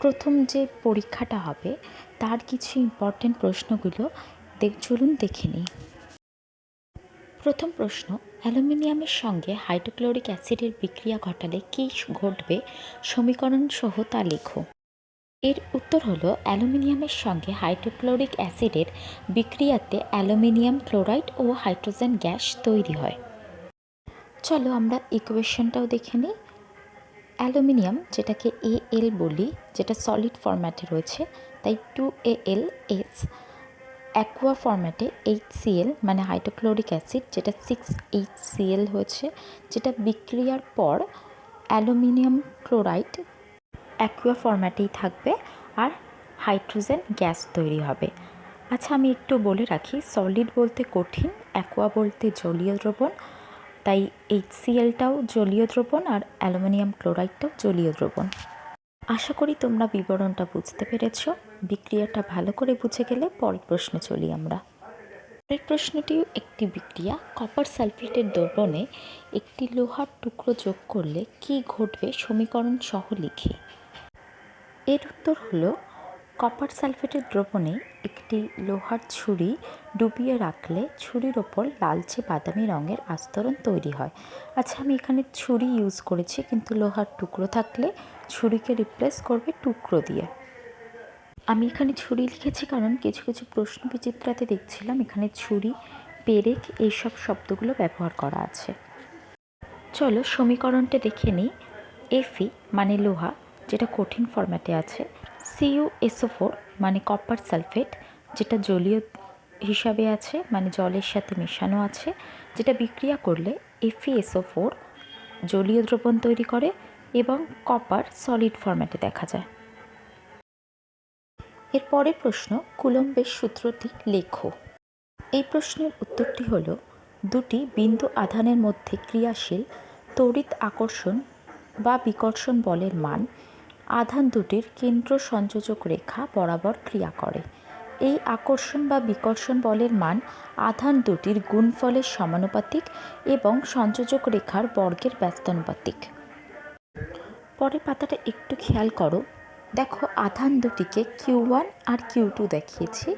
প্রথম যে পরীক্ষাটা হবে তার কিছু ইম্পর্টেন্ট প্রশ্নগুলো চলুন দেখে নিই। প্রথম প্রশ্ন, অ্যালুমিনিয়ামের সঙ্গে হাইড্রোক্লোরিক অ্যাসিডের বিক্রিয়া ঘটালে কী ঘটবে সমীকরণ সহ তা লেখো। এর উত্তর হলো অ্যালুমিনিয়ামের সঙ্গে হাইড্রোক্লোরিক অ্যাসিডের বিক্রিয়াতে অ্যালুমিনিয়াম ক্লোরাইড ও হাইড্রোজেন গ্যাস তৈরি হয়। চলো আমরা ইকুয়েশনটাও দেখে নিই। অ্যালুমিনিয়াম, যেটাকে Al বলি, যেটা সলিড ফরম্যাটে রয়েছে, তাই 2AlS, অ্যাকুয়া ফরম্যাটে HCl মানে হাইড্রোক্লোরিক অ্যাসিড, যেটা 6HCl হয়েছে, যেটা বিক্রিয়ার পর অ্যালুমিনিয়াম ক্লোরাইড অ্যাকুয়া ফরম্যাটেই থাকবে আর হাইড্রোজেন গ্যাস তৈরি হবে। আচ্ছা, আমি একটু বলে রাখি, সলিড বলতে কঠিন, অ্যাকুয়া বলতে জলীয় দ্রবণ, তাই HClটাও জলীয় দ্রবণ আর অ্যালুমিনিয়াম ক্লোরাইডটাও জলীয় দ্রবণ। আশা করি তোমরা বিবরণটা বুঝতে পেরেছ। বিক্রিয়াটা ভালো করে বুঝে গেলে পরের প্রশ্নে চলি আমরা। পরের প্রশ্নটিও একটি বিক্রিয়া। কপার সালফেটের দ্রবণে একটি লোহার টুকরো যোগ করলে কী ঘটবে সমীকরণ সহ লিখি। এর উত্তর হলো, কপার সালফেটের দ্রবণে একটি লোহার ছুরি ডুবিয়ে রাখলে ছুরির ওপর লালচে বাদামি রঙের আস্তরণ তৈরি হয়। আচ্ছা, আমি এখানে ছুরি ইউজ করেছি, কিন্তু লোহার টুকরো থাকলে ছুরিকে রিপ্লেস করবে টুকরো দিয়ে। আমি এখানে ছুরি লিখেছি কারণ কিছু কিছু প্রশ্ন বিচিত্রাতে দেখছিলাম এখানে ছুরি, পেরেক এইসব শব্দগুলো ব্যবহার করা আছে। চলো সমীকরণটা দেখে নিই। Fe মানে লোহা, যেটা কঠিন ফরম্যাটে আছে, CuSO4 মানে কপার সালফেট, যেটা জলীয় হিসাবে আছে, মানে জলের সাথে মেশানো আছে, যেটা বিক্রিয়া করলে FeSO4 জলীয় দ্রবণ তৈরি করে এবং কপার সলিড ফরম্যাটে দেখা যায়। এর পরের প্রশ্ন, কুলম্বের সূত্রটি লেখো। এই প্রশ্নের উত্তরটি হলো, দুটি বিন্দু আধানের মধ্যে ক্রিয়াশীল তড়িৎ আকর্ষণ বা বিকর্ষণ বলের মান আধান দুটির কেন্দ্র সংযোজক রেখা বরাবর ক্রিয়া করে। এই আকর্ষণ বা বিকর্ষণ বলের মান আধান দুটির গুণফলের সমানুপাতিক এবং সংযোজক রেখার বর্গের ব্যস্তানুপাতিক। পরের পাতাটা একটু খেয়াল করো, দেখো আধান দুটিকে Q1 আর Q2 দেখিয়েছি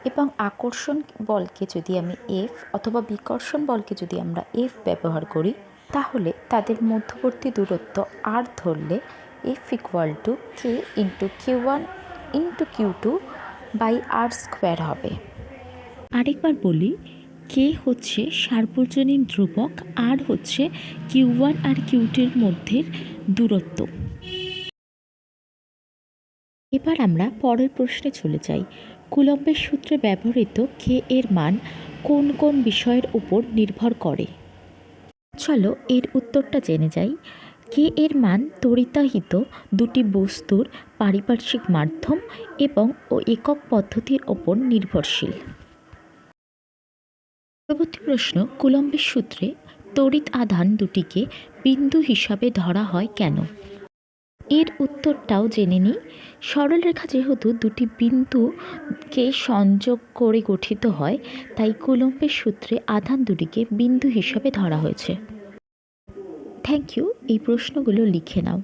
এবং আকর্ষণ বলকে যদি আমি F অথবা বিকর্ষণ বলকে যদি আমরা F ব্যবহার করি, তাহলে তাদের মধ্যবর্তী দূরত্ব R ধরলে F = K × Q1 × Q2/R² হবে। আরেকবার বলি, K হচ্ছে সার্বজনীন ধ্রুবক, R হচ্ছে Q1 আর Q2 মধ্যের দূরত্ব। এবার আমরা পরের প্রশ্নে চলে যাই। কুলম্বের সূত্রে ব্যবহৃত K এর মান কোন কোন বিষয়ের উপর নির্ভর করে? চলো এর উত্তরটা জেনে যাই। K এর মান তড়িতাহিত দুটি বস্তুর পারিপার্শ্বিক মাধ্যম এবং একক পদ্ধতির ওপর নির্ভরশীল। পরবর্তী প্রশ্ন, কুলম্বের সূত্রে তড়িৎ আধান দুটিকে বিন্দু হিসাবে ধরা হয় কেন? এর উত্তরটাও জেনে নিই। সরলরেখা যেহেতু দুটি বিন্দুকে সংযোগ করে গঠিত হয়, তাই কুলম্বের সূত্রে আধান দুটিকে বিন্দু হিসাবে ধরা হয়েছে। Thank you. এই প্রশ্নগুলো লিখে নাও।